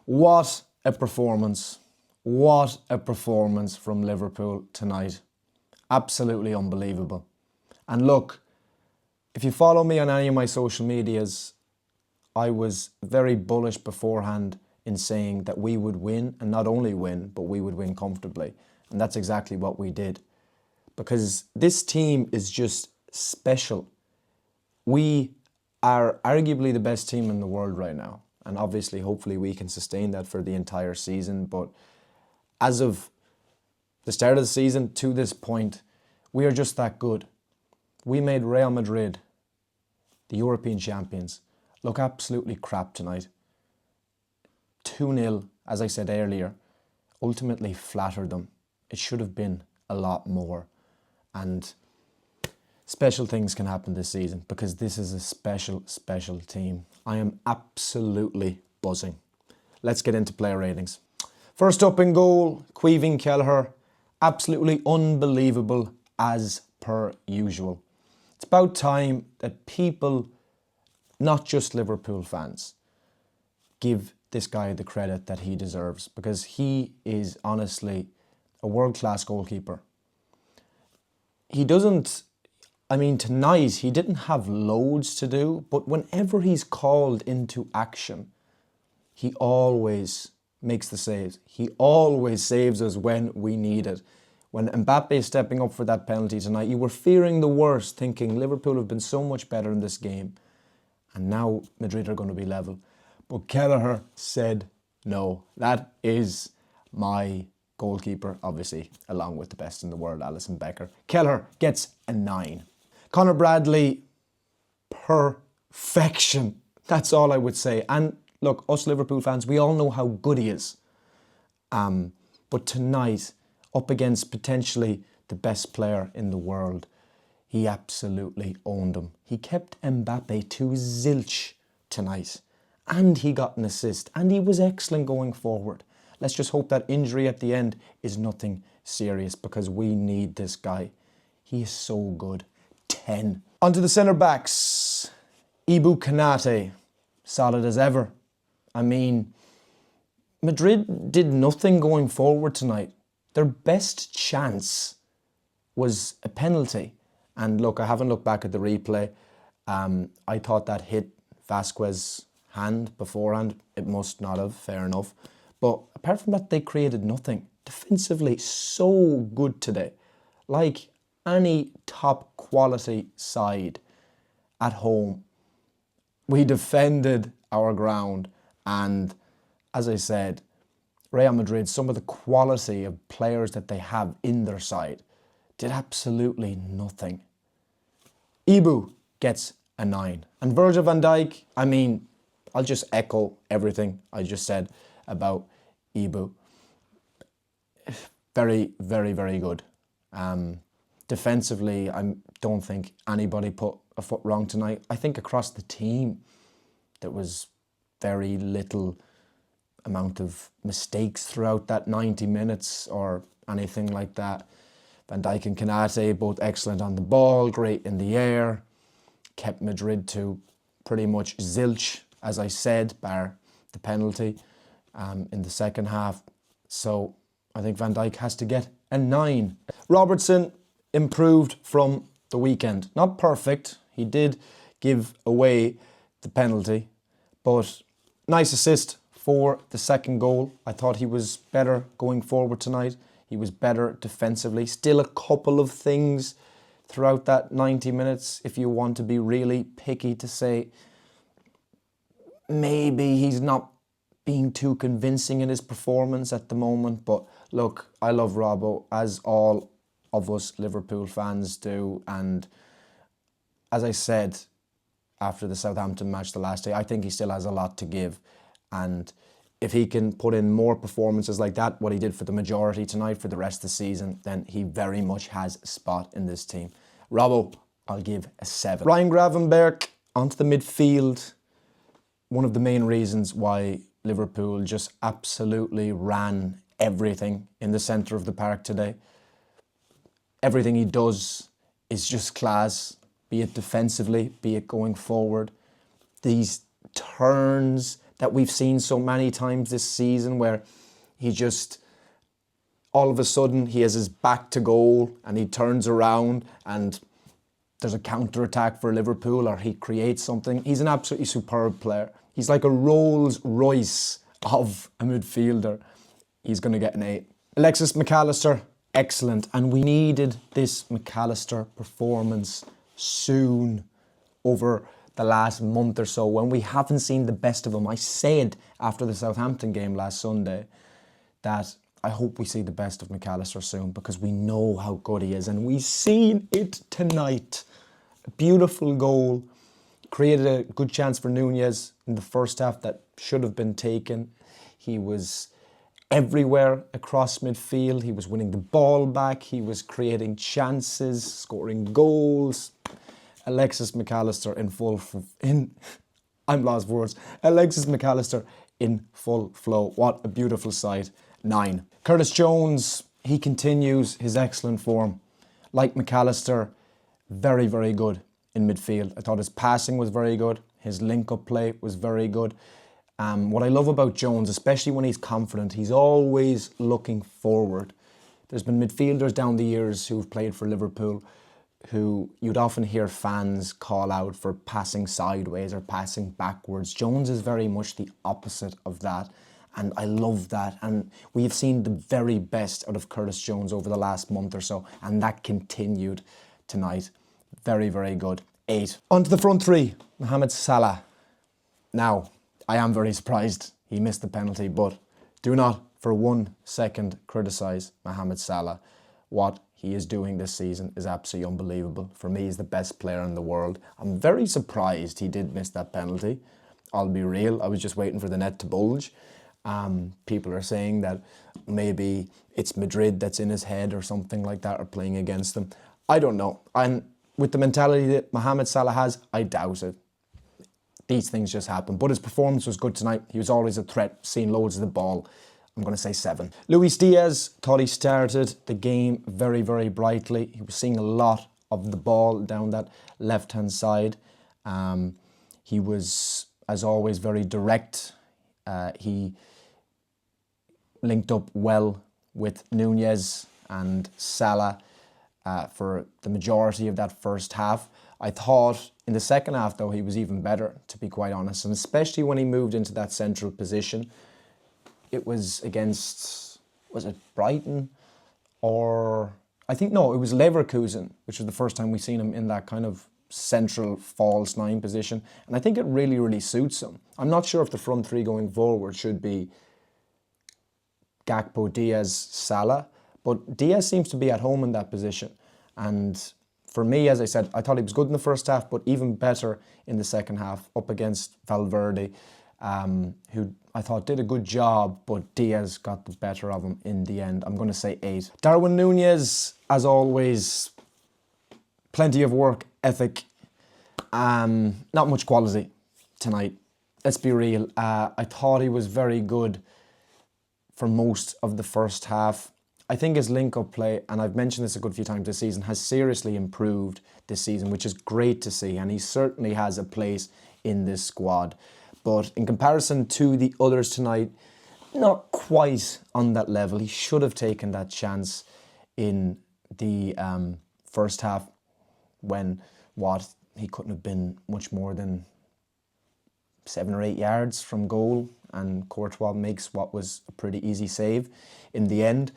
What a performance. What a performance from Liverpool tonight. Absolutely unbelievable. And look, if you follow me on any of my social medias, I was very bullish beforehand in saying that we would win, and not only win, but we would win comfortably. And that's exactly what we did. Because this team is just special. We are arguably the best team in the world right now. And obviously, hopefully we can sustain that for the entire season. But as of the start of the season to this point, we are just that good. We made Real Madrid, the European champions, look absolutely crap tonight. 2-0, as I said earlier, ultimately flattered them. It should have been a lot more. And special things can happen this season because this is a special, special team. I am absolutely buzzing. Let's get into player ratings. First up in goal, Caoimhín Kelleher. Absolutely unbelievable as per usual. It's about time that people, not just Liverpool fans, give this guy the credit that he deserves because he is honestly a world-class goalkeeper. Tonight he didn't have loads to do, but whenever he's called into action, he always makes the saves. He always saves us when we need it. When Mbappe is stepping up for that penalty tonight, you were fearing the worst, thinking Liverpool have been so much better in this game, and now Madrid are going to be level. But Kelleher said no. That is my goalkeeper, obviously, along with the best in the world, Alisson Becker. Kelleher gets a 9. Conor Bradley, perfection. That's all I would say. And look, us Liverpool fans, we all know how good he is. But tonight, up against potentially the best player in the world, he absolutely owned him. He kept Mbappe to zilch tonight. And he got an assist. And he was excellent going forward. Let's just hope that injury at the end is nothing serious because we need this guy. He is so good. 10. On to the centre-backs. Ibou Konate, solid as ever. Madrid did nothing going forward tonight. Their best chance was a penalty. And look, I haven't looked back at the replay. I thought that hit Vasquez's hand beforehand. It must not have, fair enough. But apart from that, they created nothing. Defensively, so good today. Like any top quality side at home, we defended our ground. And as I said, Real Madrid, some of the quality of players that they have in their side, did absolutely nothing. Ibou gets a 9. And Virgil van Dijk, I'll just echo everything I just said about Ibou. Very, very, very good. Defensively, I don't think anybody put a foot wrong tonight. I think across the team, there was very little amount of mistakes throughout that 90 minutes or anything like that. Van Dijk and Konate, both excellent on the ball, great in the air. Kept Madrid to pretty much zilch, as I said, bar the penalty in the second half. So I think Van Dijk has to get a 9. Robertson improved from the weekend. Not perfect. He did give away the penalty, but nice assist for the second goal. I thought he was better going forward tonight. He was better defensively. Still a couple of things throughout that 90 minutes, if you want to be really picky to say, maybe he's not being too convincing in his performance at the moment. But look, I love Robbo, as all of us Liverpool fans do. And as I said after the Southampton match the last day, I think he still has a lot to give. And if he can put in more performances like that, what he did for the majority tonight for the rest of the season, then he very much has a spot in this team. Robbo, I'll give a 7. Ryan Gravenberch onto the midfield. One of the main reasons why Liverpool just absolutely ran everything in the centre of the park today. Everything he does is just class, be it defensively, be it going forward. These turns, that we've seen so many times this season, where he just, all of a sudden, he has his back to goal and he turns around and there's a counter-attack for Liverpool, or he creates something. He's an absolutely superb player. He's like a Rolls Royce of a midfielder. He's going to get an 8. Alexis McAllister, excellent. And we needed this McAllister performance soon over the last month or so, when we haven't seen the best of him. I said after the Southampton game last Sunday that I hope we see the best of McAllister soon, because we know how good he is. And we've seen it tonight. A beautiful goal. Created a good chance for Nunez in the first half that should have been taken. He was everywhere across midfield. He was winning the ball back. He was creating chances, scoring goals. Alexis McAllister I'm lost for words. Alexis McAllister in full flow. What a beautiful sight. 9. Curtis Jones, he continues his excellent form. Like McAllister, very, very good in midfield. I thought his passing was very good. His link-up play was very good. What I love about Jones, especially when he's confident, he's always looking forward. There's been midfielders down the years who've played for Liverpool who you'd often hear fans call out for passing sideways or passing backwards. Jones is very much the opposite of that, and I love that. And we have seen the very best out of Curtis Jones over the last month or so, and that continued tonight. Very, very good. 8. On to the front three. Mohamed Salah. Now, I am very surprised he missed the penalty, but do not for 1 second criticise Mohamed Salah. What he is doing this season is absolutely unbelievable. For me, he's the best player in the world. I'm very surprised he did miss that penalty. I'll be real, I was just waiting for the net to bulge. People are saying that maybe it's Madrid that's in his head or something like that, or playing against them. I don't know. And with the mentality that Mohamed Salah has, I doubt it. These things just happen. But his performance was good tonight. He was always a threat, seeing loads of the ball. I'm going to say 7. Luis Diaz, thought he started the game very, very brightly. He was seeing a lot of the ball down that left-hand side. He was, as always, very direct. He linked up well with Nunez and Salah for the majority of that first half. I thought in the second half, though, he was even better, to be quite honest, and especially when he moved into that central position. It was against, was it Brighton? Or, I think, no, it was Leverkusen, which was the first time we've seen him in that kind of central false 9 position. And I think it really, really suits him. I'm not sure if the front three going forward should be Gakpo, Diaz, Salah, but Diaz seems to be at home in that position. And for me, as I said, I thought he was good in the first half, but even better in the second half, up against Valverde, who I thought did a good job, but Diaz got the better of him in the end. I'm going to say 8. Darwin Nunez, as always, plenty of work ethic. Not much quality tonight. Let's be real. I thought he was very good for most of the first half. I think his link-up play, and I've mentioned this a good few times this season, has seriously improved this season, which is great to see, and he certainly has a place in this squad. But in comparison to the others tonight, not quite on that level. He should have taken that chance in the first half when, he couldn't have been much more than 7 or 8 yards from goal, and Courtois makes what was a pretty easy save in the end.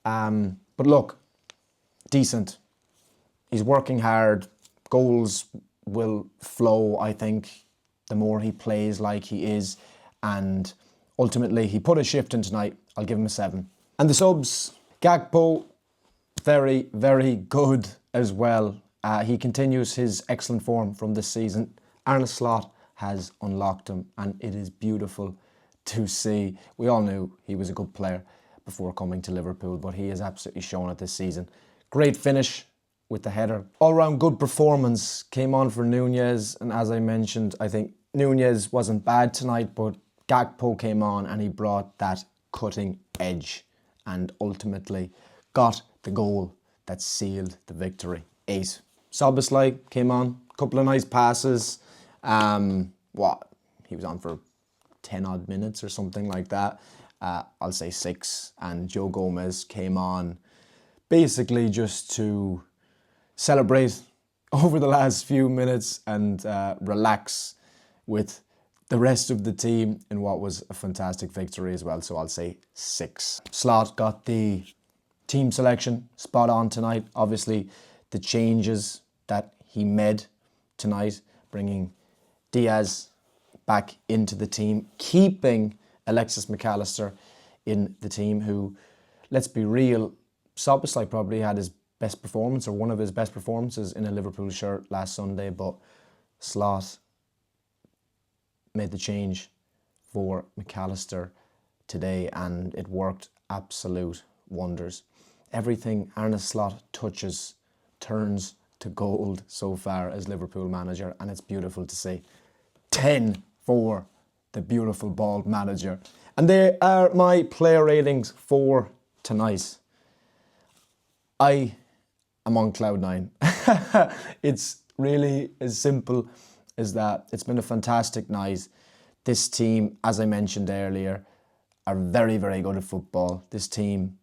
But look, decent. He's working hard. Goals will flow, I think, the more he plays like he is. And ultimately, he put a shift in tonight. I'll give him a 7. And the subs, Gakpo, very, very good as well. He continues his excellent form from this season. Arne Slot has unlocked him, and it is beautiful to see. We all knew he was a good player before coming to Liverpool, but he has absolutely shown it this season. Great finish with the header. All-round good performance came on for Nunez, and as I mentioned, I think Nunez wasn't bad tonight, but Gakpo came on and he brought that cutting edge and ultimately got the goal that sealed the victory. 8. Szoboszlai came on, a couple of nice passes. He was on for 10 odd minutes or something like that. I'll say 6. And Joe Gomez came on basically just to celebrate over the last few minutes and relax with the rest of the team in what was a fantastic victory as well. So I'll say 6. Slot got the team selection spot on tonight. Obviously, the changes that he made tonight, bringing Diaz back into the team, keeping Alexis McAllister in the team, who, let's be real, Szoboszlai probably had his best performance, or one of his best performances, in a Liverpool shirt last Sunday, but Slot made the change for McAllister today, and it worked absolute wonders. Everything Arne Slot touches turns to gold so far as Liverpool manager, and it's beautiful to see. 10 for the beautiful bald manager. And they are my player ratings for tonight. I am on cloud 9. It's really as simple as that. It's been a fantastic night. This team, as I mentioned earlier, are very, very good at football. This team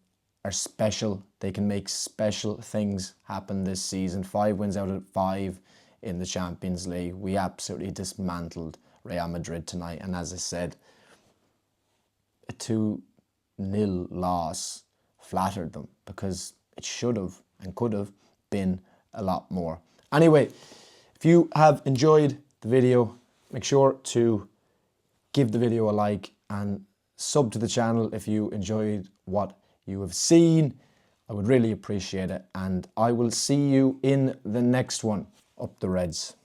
are special. They can make special things happen this season. 5 wins out of 5 in the Champions League. We absolutely dismantled Real Madrid tonight. And as I said, a 2-0 loss flattered them, because it should have and could have been a lot more. Anyway, if you have enjoyed the video, make sure to give the video a like and sub to the channel if you enjoyed what you have seen. I would really appreciate it, and I will see you in the next one. Up the Reds.